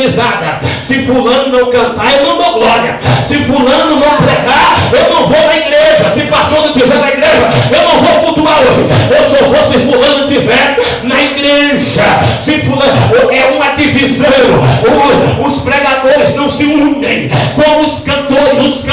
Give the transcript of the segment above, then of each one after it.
organizada. Se fulano não cantar, eu não dou glória. Se fulano não pregar, eu não vou na igreja. Se pastor não estiver na igreja, eu não vou cultuar hoje. Eu só vou se fulano estiver na igreja. Se fulano, é uma divisão. Os pregadores não se unem com os cantores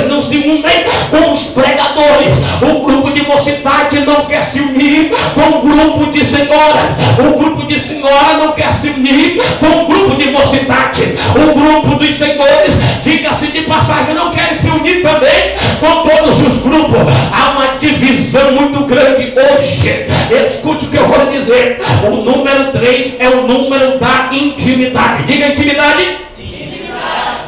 não se unem com os pregadores. O grupo de mocidade não quer se unir com o grupo de senhora. O grupo de senhora não quer se unir com o grupo de mocidade. O grupo dos senhores, diga-se de passagem, não quer se unir também com todos os grupos. Há uma divisão muito grande hoje. Escute o que eu vou dizer. O número 3 é o número da intimidade. Diga intimidade.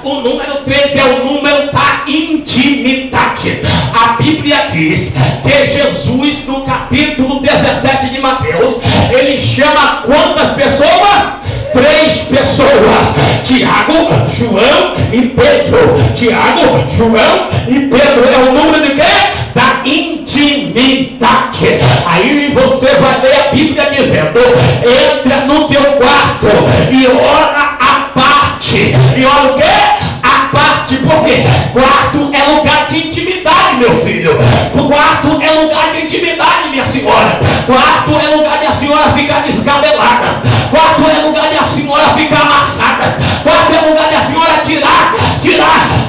O número 13 é o número da intimidade. A Bíblia diz que Jesus, no capítulo 17 de Mateus, ele chama quantas pessoas? 3 pessoas: Tiago, João e Pedro. Tiago, João e Pedro é o número de quê? Da intimidade. Aí você vai ler a Bíblia dizendo: entra no teu quarto e ora a parte. E olha o quê? A parte. Por quê? Quarto é lugar de intimidade, meu filho. Quarto é lugar de intimidade, minha senhora. Quarto é lugar de a senhora ficar descabelada. Quarto é lugar de a senhora ficar amassada. Quarto é lugar de a senhora tirar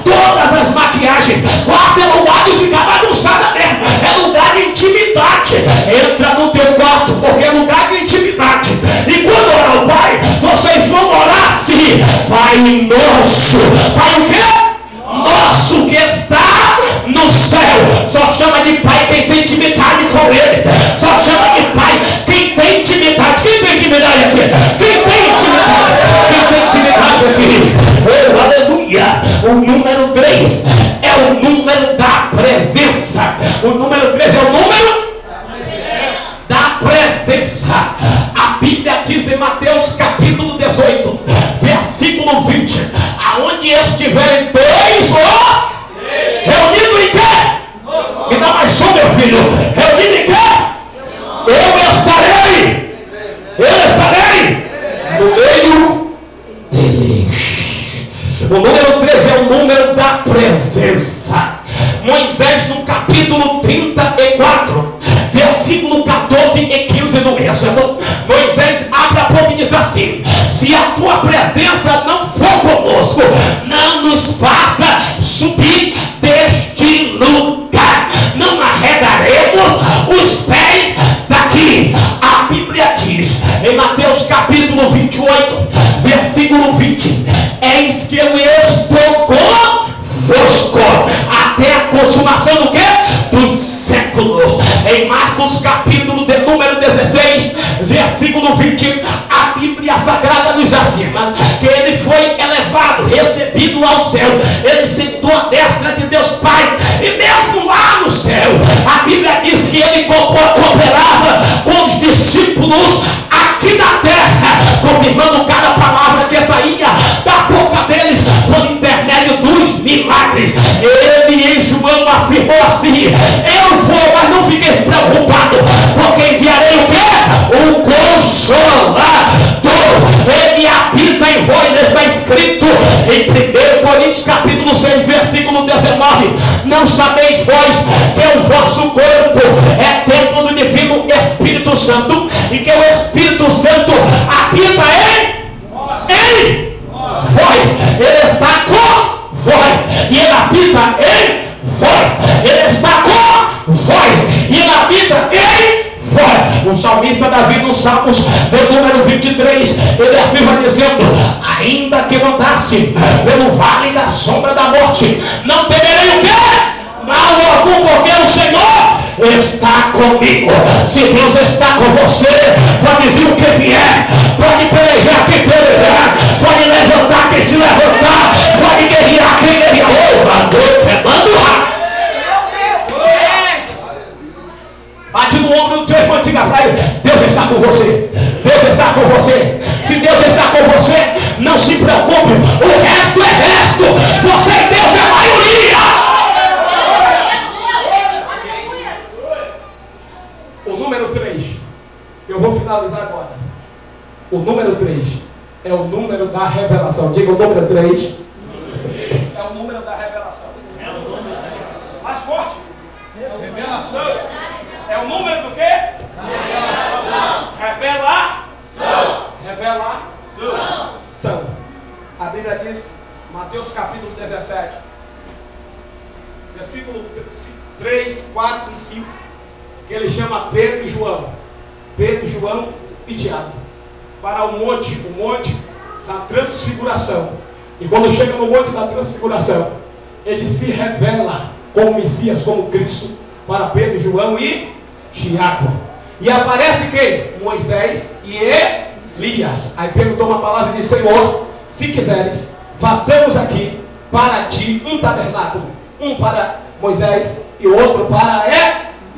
todas as maquiagens. Quarto é lugar de ficar bagunçada mesmo. É lugar de intimidade. Entra no teu quarto, porque é lugar de intimidade. E quando orar ao Pai, vocês vão orar assim: Pai nosso. Pai o quê? Nosso que está no céu. Só chama de Pai quem tem intimidade com Ele. Só chama de Pai quem tem intimidade. Quem tem intimidade aqui? Quem tem intimidade? Quem tem intimidade aqui? Oh, aleluia. O número 3 é o número da presença. O número 3 é o número da presença. A Bíblia diz em Mateus capítulo 18, versículo 20: aonde estiverem 2 ou reunidos em quê? Me dá mais som, meu filho. Reunido em quê? Eu estarei no meio deles. O número 13 é o número da presença. Moisés, no capítulo 34, versículo 14 e 15 do Êxodo, Moisés abre a boca e diz assim: se a tua presença não for conosco, não nos faça subir deste lugar, não arredaremos os pés daqui. A Bíblia diz em Mateus capítulo 28, versículo 20: eis que eu estou convosco até a consumação do quê? Dos séculos. Em Marcos capítulo de número 16, versículo 20, a Bíblia Sagrada nos afirma que ele foi elevado, recebido ao céu. Ele sentou à destra de Deus Pai. E mesmo lá no céu, a Bíblia diz que ele cooperava com os discípulos aqui na terra, confirmando cada palavra que saía da boca deles por intermédio dos milagres. Ele em João afirmou assim: eu vou, mas não fiqueis preocupados, porque enviarei o quê? O Consolador. Ele habita em vós. Está escrito em 1 Coríntios capítulo 6, versículo 19: não sabeis vós que o vosso corpo é templo do divino Espírito Santo, e que o Espírito Santo habita em vós. Ele está com vós e ele habita em vós. Ele está com vós e ele habita em vós. O salmista Davi, no Salmos do número 23, ele afirma dizendo: ainda que eu andasse pelo vale da sombra da morte, não temerei o quê? Mal algum, porque o Senhor está comigo. Se Deus está com você, pode vir o que vier, pode pelejar quem pelejar, pode levantar quem se levantar, pode guerrear quem guerrear. A noite é mando. Bate no ombro do teu irmão e diga para ele: Deus está com você. Deus está com você. Se Deus está com você, não se preocupe. O resto é resto. Você e Deus é maioria. O número 3, eu vou finalizar agora. O número 3 é o número da revelação. Diga o número 3. É o número da revelação. Mais forte. Revelação. É o número do quê? Revelação. Revelação. A Bíblia diz, Mateus capítulo 17, versículo 3, 4 e 5, que ele chama Pedro e João. Pedro, João e Tiago, para o monte da transfiguração. E quando chega no monte da transfiguração, ele se revela como Messias, como Cristo, para Pedro, João e Tiago. E aparece quem? Moisés e Elias. Aí Pedro toma a palavra e diz: Senhor, se quiseres, façamos aqui para ti um tabernáculo, um para Moisés e outro para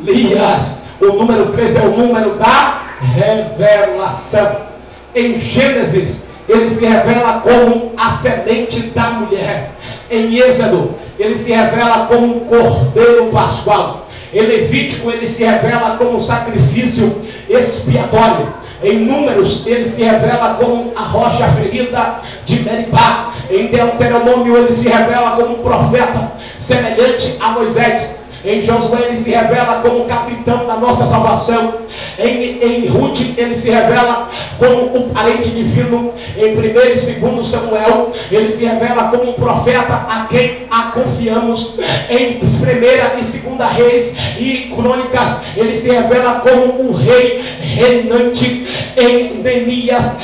Elias. O número 3 é o número da revelação. Em Gênesis, ele se revela como a semente da mulher. Em Êxodo, ele se revela como um cordeiro pascual. Em Levítico, ele se revela como um sacrifício expiatório. Em Números, ele se revela como a rocha ferida de Meribá. Em Deuteronômio, ele se revela como um profeta semelhante a Moisés. Em Josué, ele se revela como o capitão da nossa salvação. Em Ruth, ele se revela como o parente divino. Em 1 e 2 Samuel, ele se revela como um profeta a quem confiamos. Em 1 e 2 Reis e Crônicas, ele se revela como o rei reinante. Em Neemias,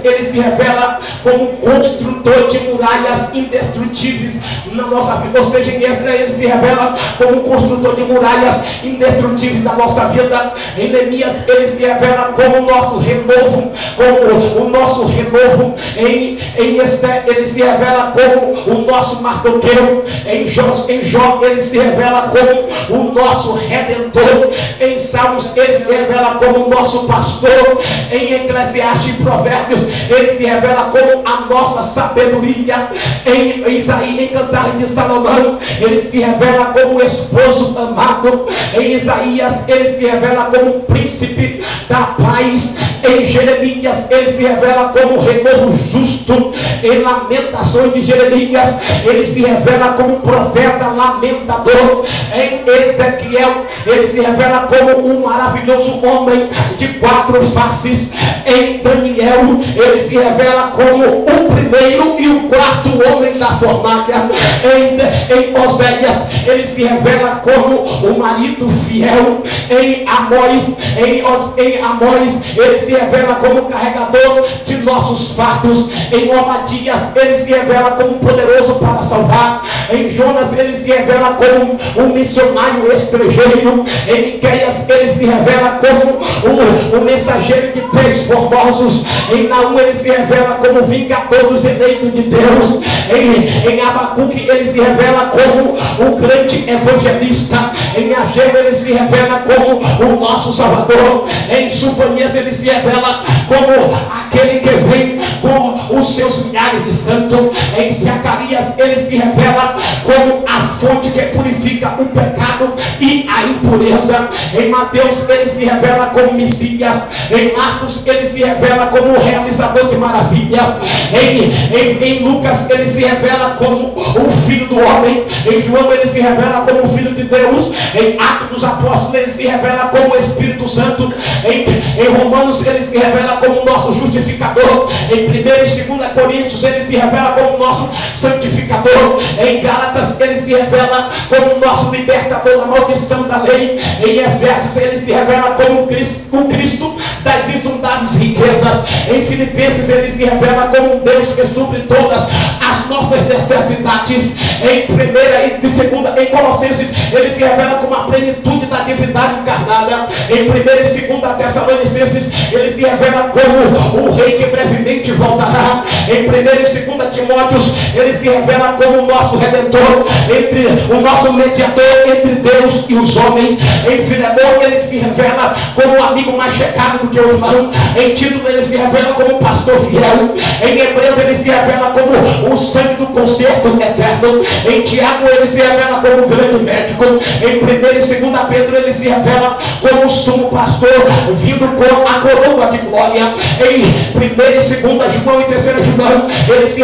ele se revela como um construtor de muralhas indestrutíveis na nossa vida. Ou seja, em Esdras, ele se revela como um construtor de muralhas indestrutíveis da nossa vida. Em Neemias, ele se revela como o nosso renovo, como o nosso renovo. Em Esther, ele se revela como o nosso mardoqueiro. Em Jó, ele se revela como o nosso redentor. Em Salmos, ele se revela como o nosso pastor. Em Eclesiastes e Provérbios, ele se revela como a nossa sabedoria. Em Isaías, em Cantares de Salomão, ele se revela como o esposo amado. Em Isaías, ele se revela como o príncipe da paz. Em Jeremias, ele se revela como o renovo justo. Em Lamentações de Jeremias, ele se revela como um profeta lamentador. Em Ezequiel, ele se revela como um maravilhoso homem de 4 faces. Em Daniel, ele se revela como o primeiro e o 4º homem da fornalha. Em Oséias, ele se revela como o marido fiel. Em Amós, ele se revela como o carregador de nossos fardos. Em Obadias, ele se revela como poderoso para salvar. Em Jonas, ele se revela como um missionário estrangeiro. Em Miqueias, ele se revela como o mensageiro de 3 formosos. Em Naum, ele se revela como o vingador dos eleitos de Deus. Em Abacuque, ele se revela como o grande evangelista. Em Ageu, ele se revela como o nosso Salvador. Em Sofonias, ele se revela como aquele que vem com os seus milhares de santos. Em Zacarias, ele se revela como a fonte que purifica o pecado e a impureza. Em Mateus, ele se revela como Messias. Em Marcos, ele se revela como o realizador de maravilhas. Em Lucas, ele se revela como o Filho do Homem. Em João, ele se revela como o Filho de Deus. Em Atos dos Apóstolos, ele se revela como o Espírito Santo. Em Romanos, ele se revela como o nosso justificador. Em 1 e 2 Coríntios, ele se revela como o nosso santificador. Em Gálatas, ele se revela como o nosso libertador da maldição da lei. Em Efésios, ele se revela como o Cristo das insondáveis riquezas. Em Filipenses, ele se revela como um Deus que supre todas as nossas necessidades. Em 1 e 2, em Colossenses, ele se revela como a plenitude da divindade encarnada. Em 1 e 2 Tessalonicenses, ele se revela como o rei que brevemente voltará. Em 1 e 2 Timóteos, ele se revela como o nosso redentor, o nosso mediador entre Deus e os homens. Em Filemão, ele se revela como o amigo mais chegado do que o irmão. Em Tito, ele se revela como um pastor fiel. Em Hebreus, ele se revela como o sangue do conserto eterno. Em Tiago ele se revela como grande médico. Em 1 e 2 Pedro ele se revela como sumo pastor, vindo com a coroa de glória. Em 1 e 2 João e 3 João ele se revela